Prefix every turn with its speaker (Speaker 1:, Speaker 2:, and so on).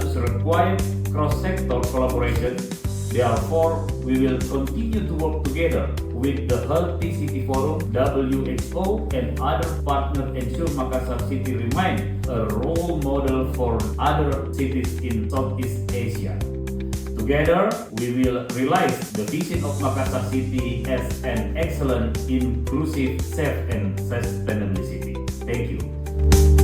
Speaker 1: status required cross-sector collaboration. Therefore, we will continue to work together with the Healthy City Forum, WHO, and other partners ensure Makassar City remain a role model for other cities in Southeast Asia. Together, we will realize the vision of Makassar City as an excellent, inclusive, safe, and sustainable city. Thank you.